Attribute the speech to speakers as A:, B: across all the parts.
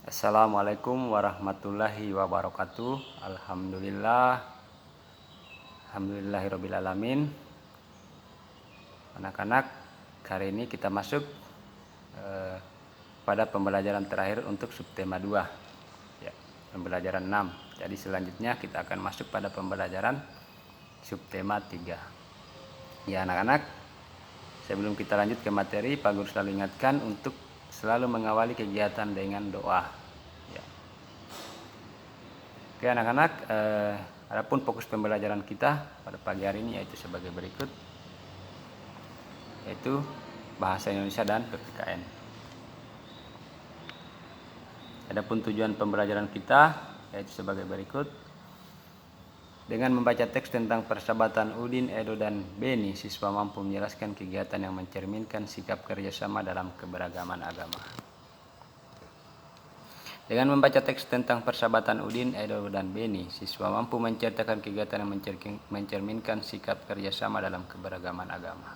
A: Assalamualaikum warahmatullahi wabarakatuh. Alhamdulillahirobbilalamin. Anak-anak, hari ini kita masuk pada pembelajaran terakhir untuk subtema 2 ya, pembelajaran 6. Jadi selanjutnya kita akan masuk pada pembelajaran subtema 3 ya anak-anak. Sebelum kita lanjut ke materi, Pak Guru selalu ingatkan untuk selalu mengawali kegiatan dengan doa ya. Oke anak-anak, adapun fokus pembelajaran kita pada pagi hari ini yaitu sebagai berikut, yaitu bahasa Indonesia dan PPKN. Adapun tujuan pembelajaran kita yaitu sebagai berikut. Dengan membaca teks tentang persahabatan Udin, Edo, dan Beni, siswa mampu menjelaskan kegiatan yang mencerminkan sikap kerjasama dalam keberagaman agama. Dengan membaca teks tentang persahabatan Udin, Edo, dan Beni, siswa mampu menceritakan kegiatan yang mencerminkan sikap kerjasama dalam keberagaman agama.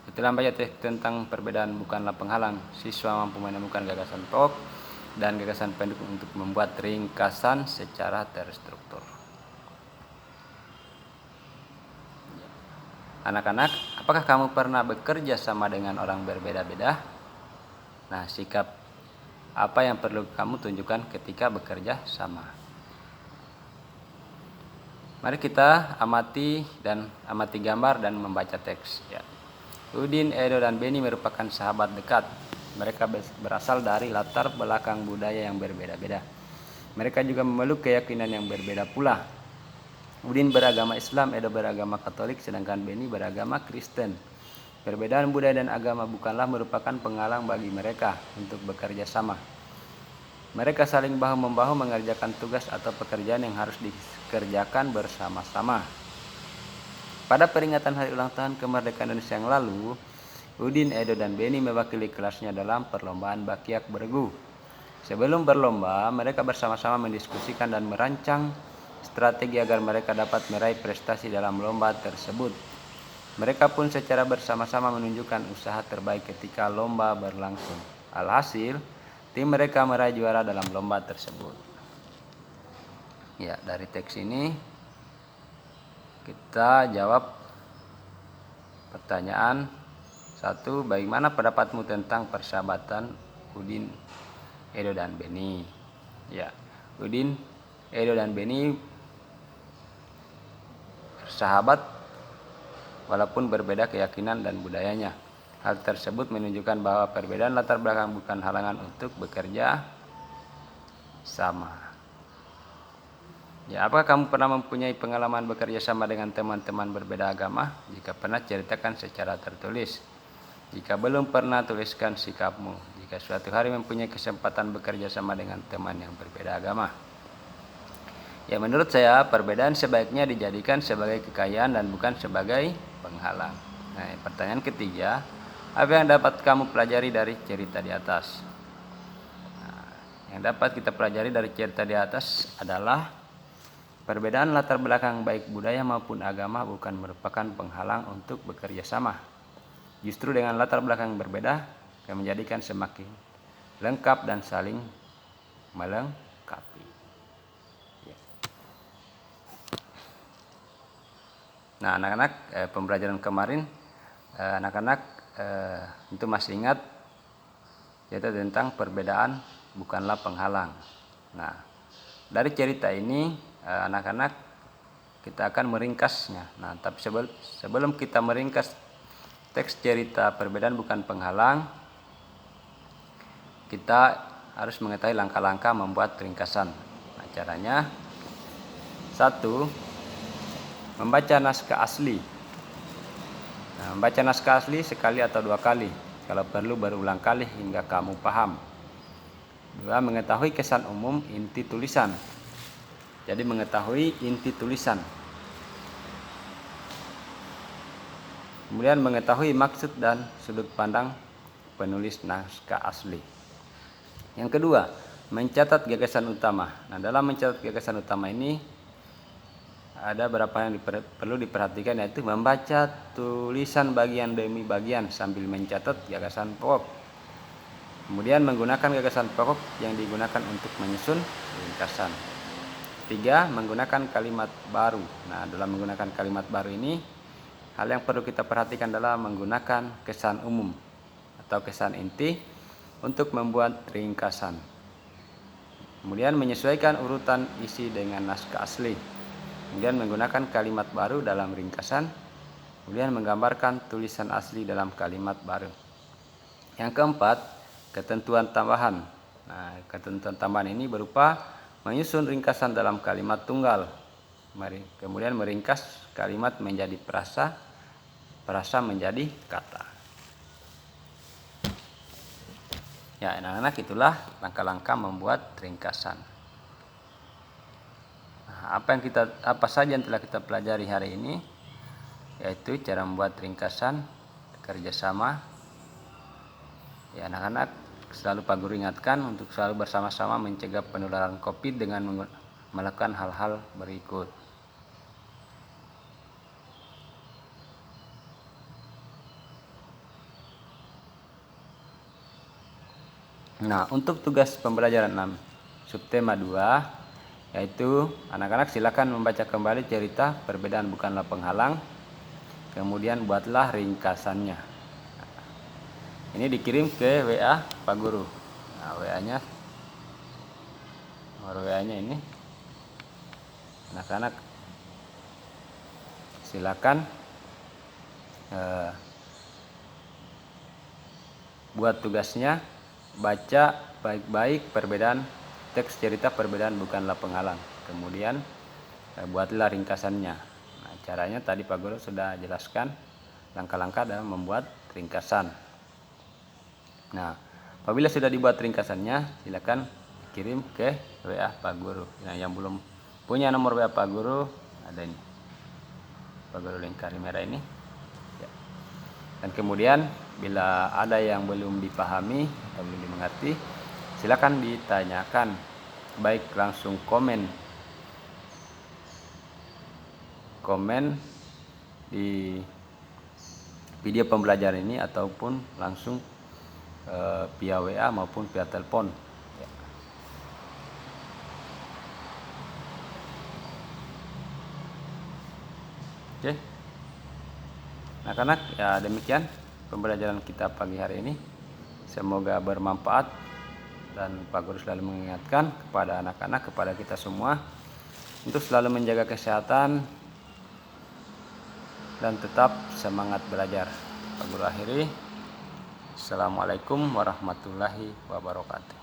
A: Setelah membaca teks tentang perbedaan bukanlah penghalang, siswa mampu menemukan gagasan pokok dan gagasan pendukung untuk membuat ringkasan secara terstruktur. Anak-anak, apakah kamu pernah bekerja sama dengan orang berbeda-beda? Nah, sikap apa yang perlu kamu tunjukkan ketika bekerja sama? Mari kita amati gambar dan membaca teks ya. Udin, Edo, dan Beni merupakan sahabat dekat. Mereka berasal dari latar belakang budaya yang berbeda-beda. Mereka juga memeluk keyakinan yang berbeda pula. Udin beragama Islam, Edo beragama Katolik, sedangkan Beni beragama Kristen. Perbedaan budaya dan agama bukanlah merupakan penghalang bagi mereka untuk bekerja sama. Mereka saling bahu-membahu mengerjakan tugas atau pekerjaan yang harus dikerjakan bersama-sama. Pada peringatan hari ulang tahun kemerdekaan Indonesia yang lalu, Udin, Edo, dan Beni mewakili kelasnya dalam perlombaan Bakyak Bergu. Sebelum berlomba, mereka bersama-sama mendiskusikan dan merancang strategi agar mereka dapat meraih prestasi dalam lomba tersebut. Mereka pun secara bersama-sama menunjukkan usaha terbaik ketika lomba berlangsung. Alhasil, tim mereka meraih juara dalam lomba tersebut. Ya, dari teks ini kita jawab pertanyaan 1. Bagaimana pendapatmu tentang persahabatan Udin, Edo, dan Beni? Ya, Udin, Edo, dan Beni sahabat walaupun berbeda keyakinan dan budayanya. Hal tersebut menunjukkan bahwa perbedaan latar belakang bukan halangan untuk bekerja sama. Ya, apakah kamu pernah mempunyai pengalaman bekerja sama dengan teman-teman berbeda agama? Jika pernah, ceritakan secara tertulis. Jika belum pernah, tuliskan sikapmu. Jika suatu hari mempunyai kesempatan bekerja sama dengan teman yang berbeda agama. Ya, menurut saya perbedaan sebaiknya dijadikan sebagai kekayaan dan bukan sebagai penghalang. Nah, pertanyaan ketiga, apa yang dapat kamu pelajari dari cerita di atas? Nah, yang dapat kita pelajari dari cerita di atas adalah perbedaan latar belakang baik budaya maupun agama bukan merupakan penghalang untuk bekerja sama. Justru dengan latar belakang berbeda akan menjadikan semakin lengkap dan saling melengkapi. Nah, anak-anak, pembelajaran kemarin anak-anak itu masih ingat yaitu tentang perbedaan bukanlah penghalang. Nah, dari cerita ini anak-anak kita akan meringkasnya. Nah, tapi sebelum kita meringkas teks cerita perbedaan bukan penghalang, kita harus mengetahui langkah-langkah membuat ringkasan. Nah, caranya 1. Membaca naskah asli. Nah, membaca naskah asli sekali atau 2 kali. Kalau perlu berulang kali hingga kamu paham. 2. Mengetahui kesan umum inti tulisan. Jadi mengetahui inti tulisan. Kemudian mengetahui maksud dan sudut pandang penulis naskah asli. Yang kedua, mencatat gagasan utama. Nah, dalam mencatat gagasan utama ini ada beberapa yang perlu diperhatikan, yaitu membaca tulisan bagian demi bagian sambil mencatat gagasan pokok. Kemudian menggunakan gagasan pokok yang digunakan untuk menyusun ringkasan. 3. Menggunakan kalimat baru. Nah, dalam menggunakan kalimat baru ini, hal yang perlu kita perhatikan adalah menggunakan kesan umum atau kesan inti untuk membuat ringkasan. Kemudian menyesuaikan urutan isi dengan naskah asli. Kemudian menggunakan kalimat baru dalam ringkasan. Kemudian menggambarkan tulisan asli dalam kalimat baru. Yang keempat, ketentuan tambahan. Nah, ketentuan tambahan ini berupa menyusun ringkasan dalam kalimat tunggal. Kemudian meringkas kalimat menjadi frasa, frasa menjadi kata. Ya, anak-anak, itulah langkah-langkah membuat ringkasan. Nah, apa saja yang telah kita pelajari hari ini, yaitu cara membuat ringkasan, kerjasama. Ya, anak-anak, selalu Pak Guru ingatkan untuk selalu bersama-sama mencegah penularan COVID dengan melakukan hal-hal berikut. Nah, untuk tugas pembelajaran 6 subtema 2, yaitu anak-anak silakan membaca kembali cerita Perbedaan Bukanlah Penghalang. Kemudian buatlah ringkasannya. Ini dikirim ke WA Pak Guru. Nah, WA-nya, nomor WA-nya ini. Anak-anak silakan buat tugasnya, baca baik-baik perbedaan teks cerita Perbedaan Bukanlah Penghalang. Kemudian buatlah ringkasannya. Nah, caranya tadi Pak Guru sudah jelaskan langkah-langkah dalam membuat ringkasan. Nah, apabila sudah dibuat ringkasannya, silakan kirim ke WA Pak Guru. Nah, yang belum punya nomor WA Pak Guru, ada ini, Pak Guru lingkari merah ini. Ya. Dan kemudian bila ada yang belum dipahami atau belum dimengerti, silakan ditanyakan, baik langsung komen di video pembelajaran ini ataupun langsung via WA maupun via telepon. Ya. Oke. Anak-anak, ya demikian pembelajaran kita pagi hari ini. Semoga bermanfaat dan Pak Guru selalu mengingatkan kepada anak-anak, kepada kita semua untuk selalu menjaga kesehatan dan tetap semangat belajar. Pak Guru akhiri. Assalamualaikum warahmatullahi wabarakatuh.